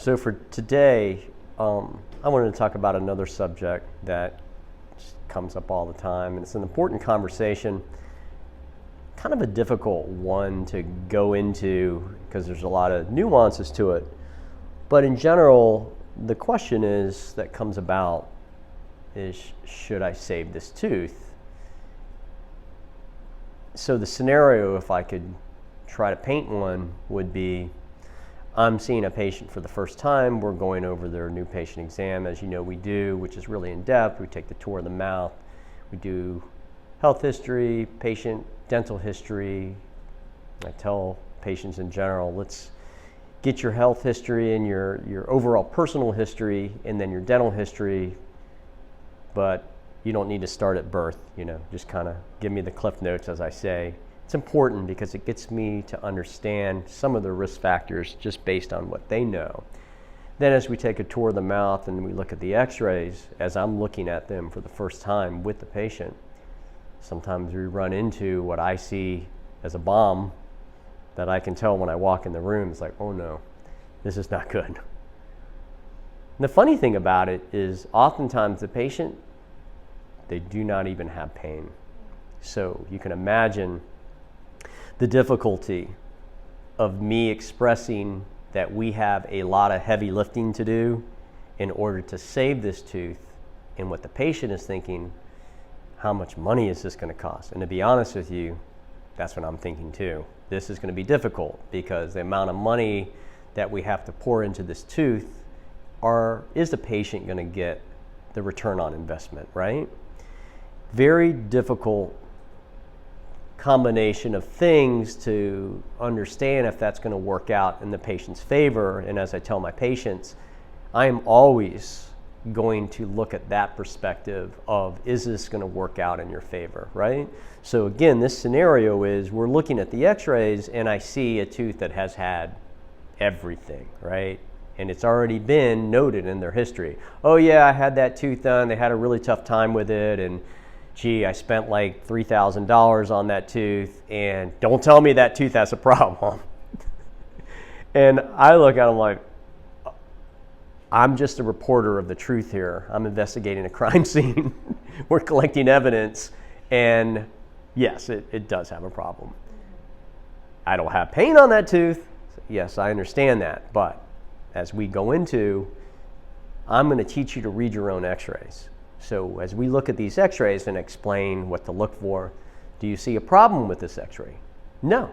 So for today, I wanted to talk about another subject that just comes up all the time, and it's an important conversation, kind of a difficult one to go into because there's a lot of nuances to it. But in general, the question that comes about is, should I save this tooth? So the scenario, if I could try to paint one, would be I'm seeing a patient for the first time. We're going over their new patient exam, as you know we do, which is really in depth. We take the tour of the mouth. We do health history, patient dental history. I tell patients in general, let's get your health history and your overall personal history and then your dental history, but you don't need to start at birth, just kind of give me the cliff notes, as I say. It's important because it gets me to understand some of the risk factors just based on what they know. Then as we take a tour of the mouth and we look at the x-rays, as I'm looking at them for the first time with the patient, sometimes we run into what I see as a bomb that I can tell when I walk in the room. It's like, oh no, this is not good. And the funny thing about it is oftentimes the patient, they do not even have pain. So you can imagine the difficulty of me expressing that we have a lot of heavy lifting to do in order to save this tooth, and what the patient is thinking, how much money is this going to cost? And to be honest with you, that's what I'm thinking too. This is going to be difficult because the amount of money that we have to pour into this tooth, is the patient going to get the return on investment, right? Very difficult combination of things to understand if that's going to work out in the patient's favor. And as I tell my patients, I am always going to look at that perspective of, is this going to work out in your favor, right? So again, this scenario is we're looking at the x-rays and I see a tooth that has had everything, right? And it's already been noted in their history. Oh yeah, I had that tooth done. They had a really tough time with it, and gee, I spent like $3,000 on that tooth, and don't tell me that tooth has a problem. And I look at them like, I'm just a reporter of the truth here. I'm investigating a crime scene. We're collecting evidence, and yes, it does have a problem. I don't have pain on that tooth. Yes, I understand that, but as we go into, I'm going to teach you to read your own x-rays. So as we look at these x-rays and explain what to look for, do you see a problem with this x-ray? No,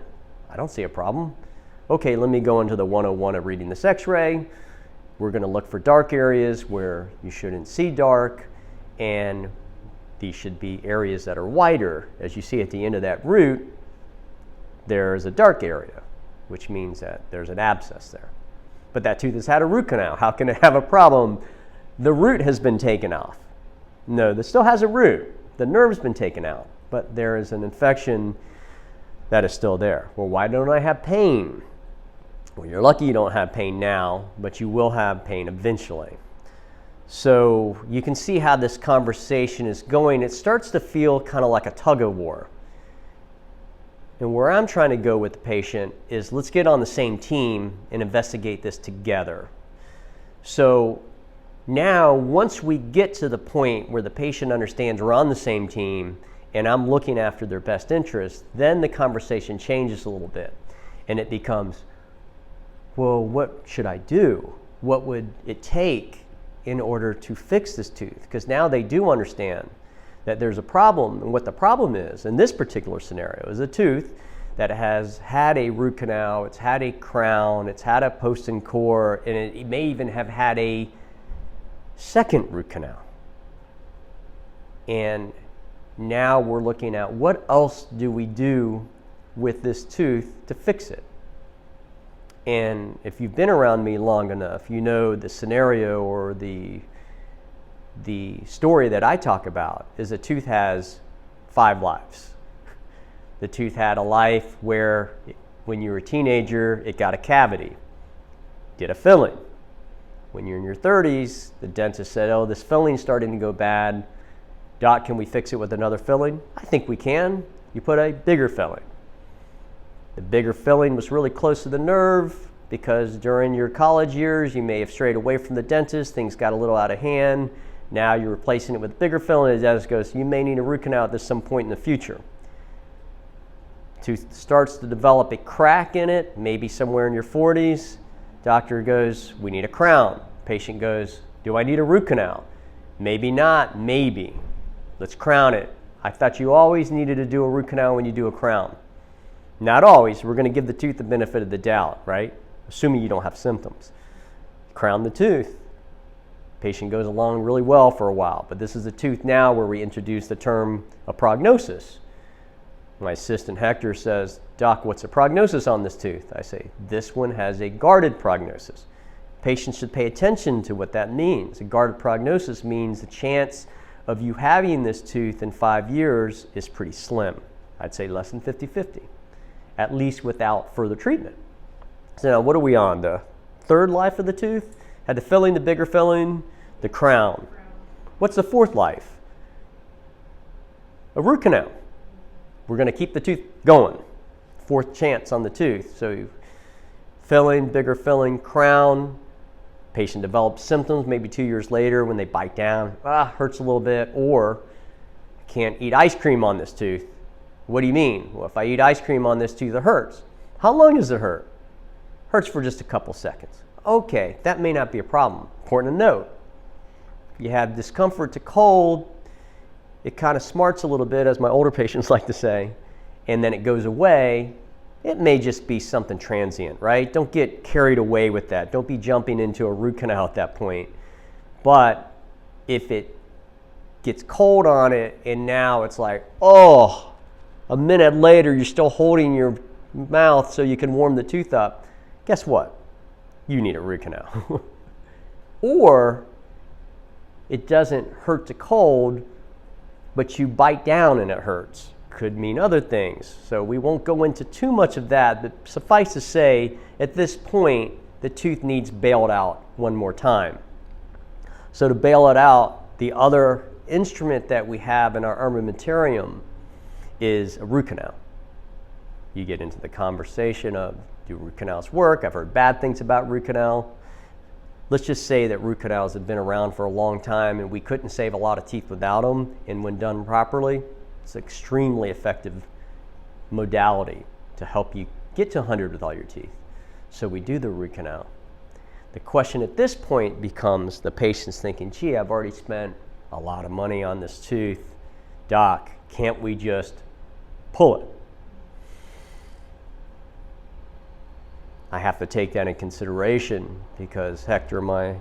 I don't see a problem. Okay, let me go into the 101 of reading this x-ray. We're going to look for dark areas where you shouldn't see dark, and these should be areas that are wider. As you see at the end of that root, there's a dark area, which means that there's an abscess there. But that tooth has had a root canal. How can it have a problem? The root has been taken off. No, this still has a root. The nerve's been taken out, but there is an infection that is still there. Well, why don't I have pain? Well, you're lucky you don't have pain now, but you will have pain eventually. So you can see how this conversation is going. It starts to feel kind of like a tug of war. And where I'm trying to go with the patient is, let's get on the same team and investigate this together. So now, once we get to the point where the patient understands we're on the same team and I'm looking after their best interest, then the conversation changes a little bit. And it becomes, well, what should I do? What would it take in order to fix this tooth? Because now they do understand that there's a problem, and what the problem is in this particular scenario is a tooth that has had a root canal, it's had a crown, it's had a post and core, and it may even have had a second root canal. And now we're looking at what else do we do with this tooth to fix it. And if you've been around me long enough, you know the scenario or the story that I talk about is a tooth has 5 lives. The tooth had a life where when you were a teenager, it got a cavity, did a filling. When you're in your 30s, the dentist said, oh, this filling's starting to go bad. Doc, can we fix it with another filling? I think we can. You put a bigger filling. The bigger filling was really close to the nerve. because during your college years, you may have strayed away from the dentist, things got a little out of hand. Now you're replacing it with bigger filling, and the dentist goes, you may need a root canal at some point in the future. Tooth starts to develop a crack in it, maybe somewhere in your 40s. Doctor goes, we need a crown. Patient goes, do I need a root canal? Maybe not, maybe. Let's crown it. I thought you always needed to do a root canal when you do a crown. Not always. We're going to give the tooth the benefit of the doubt, right? Assuming you don't have symptoms. Crown the tooth. Patient goes along really well for a while, but this is a tooth now where we introduce the term a prognosis. My assistant Hector says, Doc, what's the prognosis on this tooth? I say, this one has a guarded prognosis. Patients should pay attention to what that means. A guarded prognosis means the chance of you having this tooth in 5 years is pretty slim. I'd say less than 50-50, at least without further treatment. So now what are we on? The third life of the tooth? Had the filling, the bigger filling, the crown. What's the fourth life? A root canal. We're going to keep the tooth going. Fourth chance on the tooth. So filling, bigger filling, crown. Patient develops symptoms maybe 2 years later when they bite down. Hurts a little bit. Or, can't eat ice cream on this tooth. What do you mean? Well, if I eat ice cream on this tooth, it hurts. How long does it hurt? Hurts for just a couple seconds. Okay, that may not be a problem. Important to note. If you have discomfort to cold, it kind of smarts a little bit, as my older patients like to say, and then it goes away. It may just be something transient, right? Don't get carried away with that. Don't be jumping into a root canal at that point. But if it gets cold on it and now it's like, oh, a minute later you're still holding your mouth so you can warm the tooth up, guess what? You need a root canal. Or it doesn't hurt to cold, but you bite down and it hurts. Could mean other things. So we won't go into too much of that, but suffice to say, at this point, the tooth needs bailed out one more time. So to bail it out, the other instrument that we have in our armamentarium is a root canal. You get into the conversation of, do root canals work? I've heard bad things about root canal. Let's just say that root canals have been around for a long time and we couldn't save a lot of teeth without them, and when done properly, it's an extremely effective modality to help you get to 100 with all your teeth. So we do the root canal. The question at this point becomes the patient's thinking, gee, I've already spent a lot of money on this tooth. Doc, can't we just pull it? I have to take that in consideration because Hector, my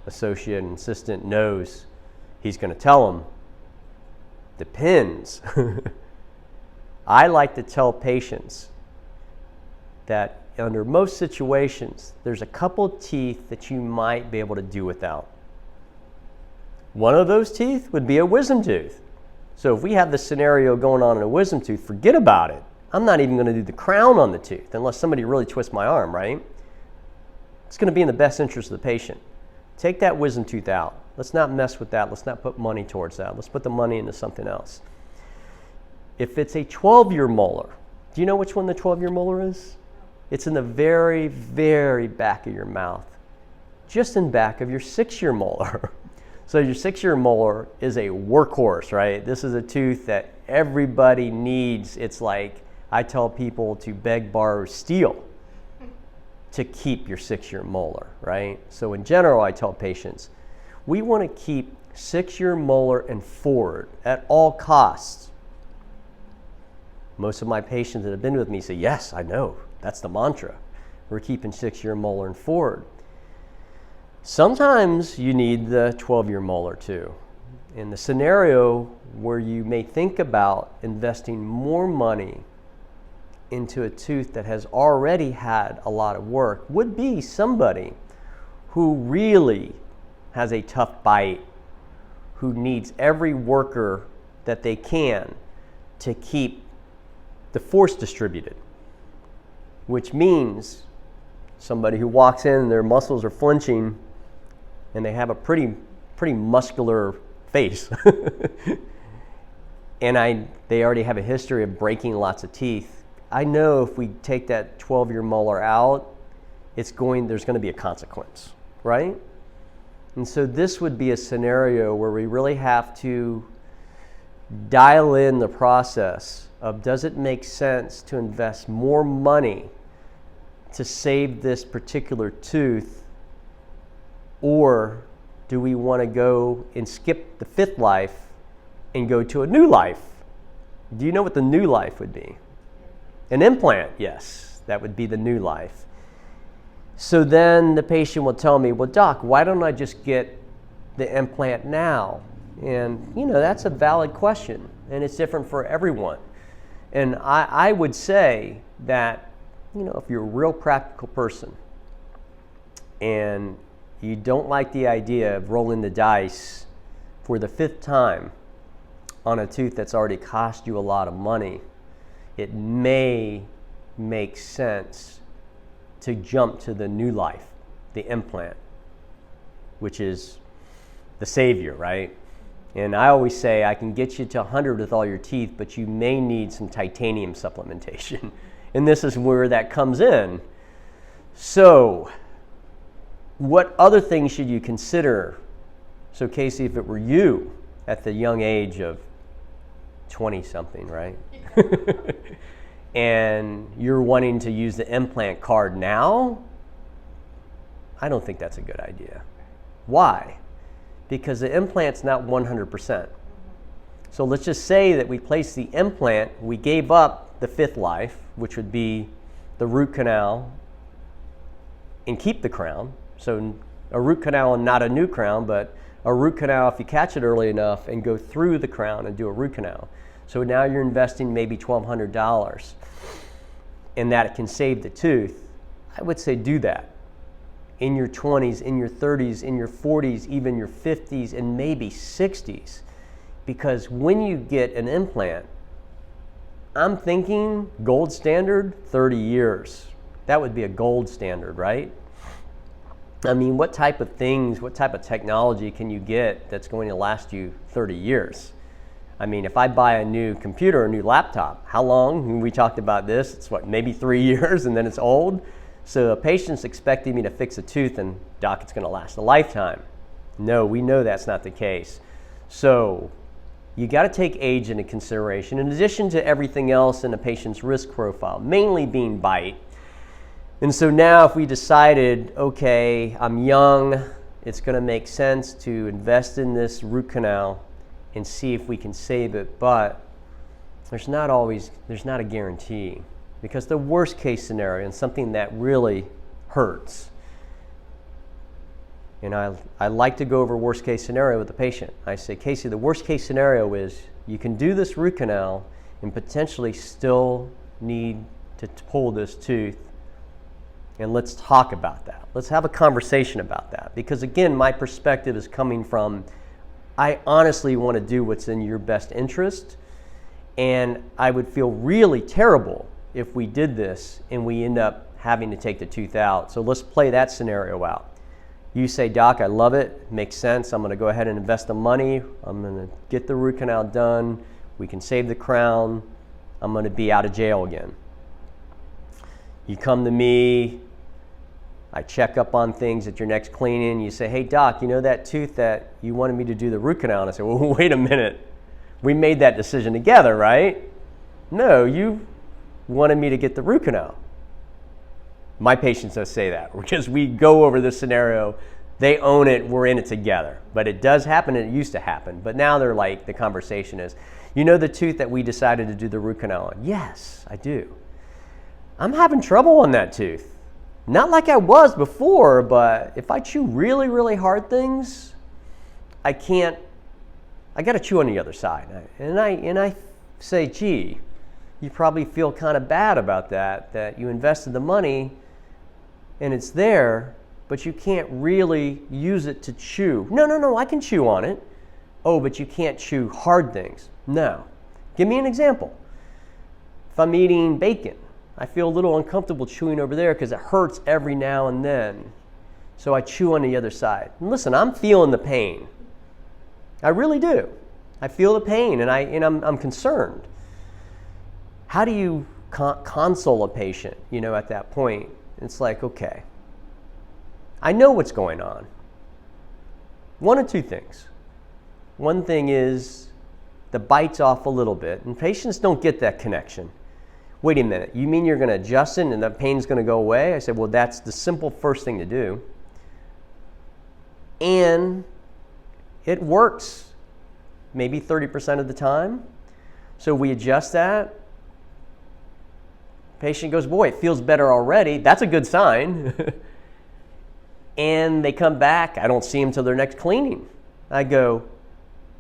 associate and assistant, knows he's going to tell him, depends. I like to tell patients that under most situations, there's a couple of teeth that you might be able to do without. One of those teeth would be a wisdom tooth. So if we have this scenario going on in a wisdom tooth, forget about it. I'm not even going to do the crown on the tooth unless somebody really twists my arm, right? It's going to be in the best interest of the patient. Take that wisdom tooth out. Let's not mess with that. Let's not put money towards that. Let's put the money into something else. If it's a 12-year molar, do you know which one the 12-year molar is? It's in the very, very back of your mouth, just in back of your 6-year molar. So your 6-year molar is a workhorse, right? This is a tooth that everybody needs. It's like I tell people to beg, borrow, steal to keep your 6-year molar, right? So in general, I tell patients, we want to keep 6-year molar and forward at all costs. Most of my patients that have been with me say, yes, I know, that's the mantra. We're keeping 6-year molar and forward. Sometimes you need the 12-year molar too. In the scenario where you may think about investing more money into a tooth that has already had a lot of work would be somebody who really has a tough bite, who needs every worker that they can to keep the force distributed, which means somebody who walks in and their muscles are flinching and they have a pretty muscular face and they already have a history of breaking lots of teeth. I know if we take that 12-year molar out, there's going to be a consequence, right? And so this would be a scenario where we really have to dial in the process of, does it make sense to invest more money to save this particular tooth, or do we want to go and skip the 5th life and go to a new life? Do you know what the new life would be? An implant, yes, that would be the new life. So then the patient will tell me, well, doc, why don't I just get the implant now? And, that's a valid question, and it's different for everyone. And I would say that, if you're a real practical person and you don't like the idea of rolling the dice for the 5th time on a tooth that's already cost you a lot of money, it may make sense to jump to the new life, the implant, which is the savior, right? And I always say I can get you to 100 with all your teeth, but you may need some titanium supplementation. And this is where that comes in. So, what other things should you consider? So, Casey, if it were you at the young age of 20-something, right? And you're wanting to use the implant card now, I don't think that's a good idea. Why? Because the implant's not 100%. So let's just say that we place the implant, we gave up the 5th life, which would be the root canal, and keep the crown. So a root canal and not a new crown, but a root canal if you catch it early enough and go through the crown and do a root canal. So now you're investing maybe $1,200, and that it can save the tooth. I would say do that in your 20s, in your 30s, in your 40s, even your 50s, and maybe 60s. Because when you get an implant, I'm thinking gold standard, 30 years. That would be a gold standard, right? I mean, what type of things, what type of technology can you get that's going to last you 30 years? I mean, if I buy a new computer, a new laptop, how long? We talked about this. It's maybe 3 years and then it's old. So a patient's expecting me to fix a tooth and, doc, it's going to last a lifetime. No, we know that's not the case. So you got to take age into consideration in addition to everything else in a patient's risk profile, mainly being bite. And so now if we decided, okay, I'm young, it's going to make sense to invest in this root canal and see if we can save it, but there's not a guarantee, because the worst case scenario, and something that really hurts, and I like to go over worst case scenario with the patient. I say, Casey, the worst case scenario is you can do this root canal and potentially still need to pull this tooth, and let's talk about that. Let's have a conversation about that, because again, my perspective is coming from, I honestly want to do what's in your best interest, and I would feel really terrible if we did this and we end up having to take the tooth out. So let's play that scenario out. You say, doc, I love it, makes sense, I'm going to go ahead and invest the money, I'm going to get the root canal done, we can save the crown, I'm going to be out of jail again. You come to me, I check up on things at your next cleaning. You say, hey, doc, you know that tooth that you wanted me to do the root canal? And I say, well, wait a minute. We made that decision together, right? No, you wanted me to get the root canal. My patients don't say that because we go over this scenario. They own it. We're in it together. But it does happen, and it used to happen. But now they're like, the conversation is, you know the tooth that we decided to do the root canal on? Yes, I do. I'm having trouble on that tooth. Not like I was before, but if I chew really, really hard things, I got to chew on the other side. And I say, gee, you probably feel kind of bad about that you invested the money and it's there, but you can't really use it to chew. No, I can chew on it. Oh, but you can't chew hard things. No. Give me an example. If I'm eating bacon, I feel a little uncomfortable chewing over there because it hurts every now and then. So I chew on the other side. And listen, I'm feeling the pain. I really do. I feel the pain, and I'm concerned. How do you console a patient, at that point? It's like, okay, I know what's going on. One of two things. One thing is the bite's off a little bit, and patients don't get that connection. Wait a minute, you mean you're going to adjust it and the pain's going to go away? I said, well, that's the simple first thing to do. And it works maybe 30% of the time. So we adjust that. Patient goes, boy, it feels better already. That's a good sign. And they come back. I don't see them till their next cleaning. I go,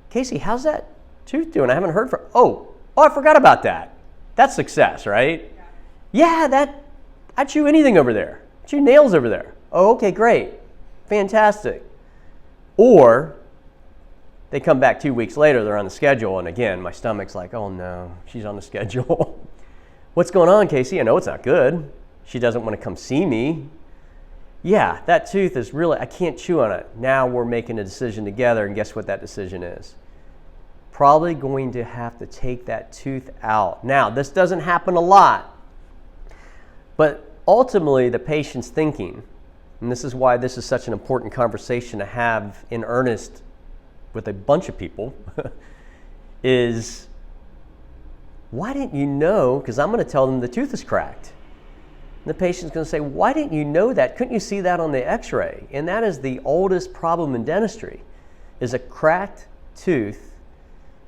Casey, how's that tooth doing? I haven't heard from. Oh, I forgot about that. That's success, right? Yeah, I chew anything over there. I chew nails over there. Oh, okay, great. Fantastic. Or they come back 2 weeks later, they're on the schedule, and again, my stomach's like, oh no, she's on the schedule. What's going on, Casey? I know it's not good. She doesn't want to come see me. Yeah, that tooth is really, I can't chew on it. Now we're making a decision together, and guess what that decision is? Probably going to have to take that tooth out. Now, this doesn't happen a lot, but ultimately the patient's thinking, and this is why this is such an important conversation to have in earnest with a bunch of people, is why didn't you know? Because I'm going to tell them the tooth is cracked. And the patient's going to say, why didn't you know that? Couldn't you see that on the x-ray? And that is the oldest problem in dentistry, is a cracked tooth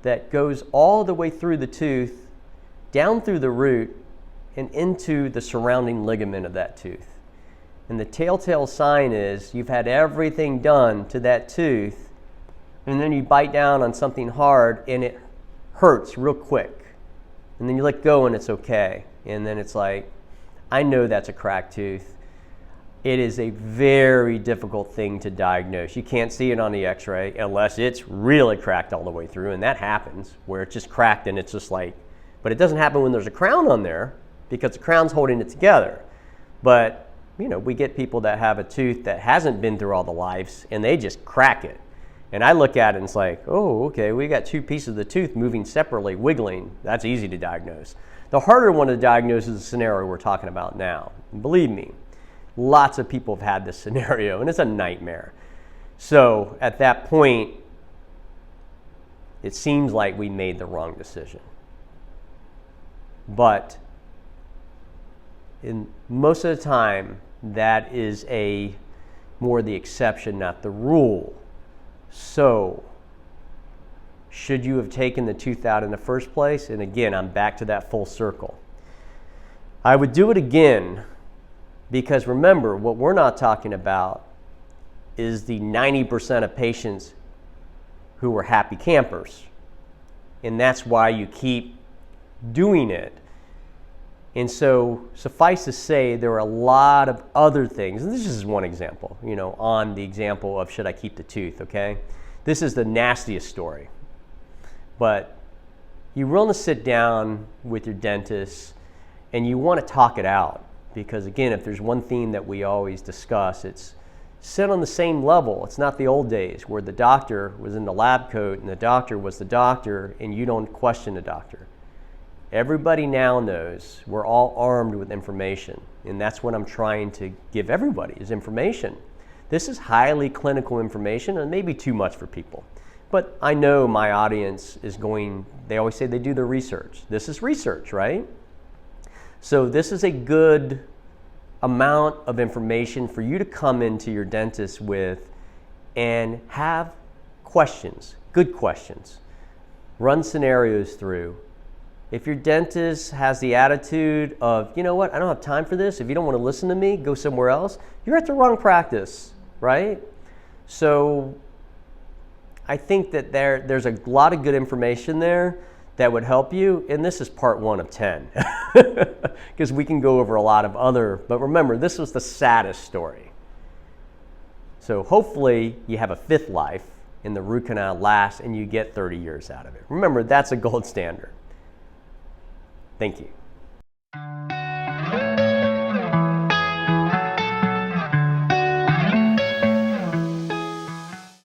that goes all the way through the tooth, down through the root, and into the surrounding ligament of that tooth. And the telltale sign is you've had everything done to that tooth, and then you bite down on something hard and it hurts real quick. And then you let go and it's okay. And then it's like, I know that's a cracked tooth. It is a very difficult thing to diagnose. You can't see it on the x-ray unless it's really cracked all the way through, and that happens where it's just cracked and it's just like, but it doesn't happen when there's a crown on there because the crown's holding it together. But we get people that have a tooth that hasn't been through all the lives and they just crack it. And I look at it and it's like, oh, okay, we got two pieces of the tooth moving separately, wiggling. That's easy to diagnose. The harder one to diagnose is the scenario we're talking about now. And believe me, lots of people have had this scenario and it's a nightmare. So at that point, it seems like we made the wrong decision. But in most of the time, that is more the exception, not the rule. So, should you have taken the tooth out in the first place? And again, I'm back to that full circle. I would do it again because remember, what we're not talking about is the 90% of patients who were happy campers. And that's why you keep doing it. And so, suffice to say, there are a lot of other things, and this is one example, on the example of should I keep the tooth, okay? This is the nastiest story. But you want to sit down with your dentist and you want to talk it out. Because again, if there's one theme that we always discuss, it's sit on the same level. It's not the old days where the doctor was in the lab coat and the doctor was the doctor and you don't question the doctor. Everybody now knows we're all armed with information, and that's what I'm trying to give everybody is information. This is highly clinical information and maybe too much for people. But I know my audience is they always say they do their research. This is research, right? So this is a good amount of information for you to come into your dentist with and have questions, good questions. Run scenarios through. If your dentist has the attitude of, you know what, I don't have time for this. If you don't want to listen to me, go somewhere else. You're at the wrong practice, right? So I think that there's a lot of good information there that would help you. And this is part 1 of 10 because we can go over a lot of other, but remember, this was the saddest story. So hopefully you have a 5th life and the root canal lasts and you get 30 years out of it. Remember, that's a gold standard. Thank you.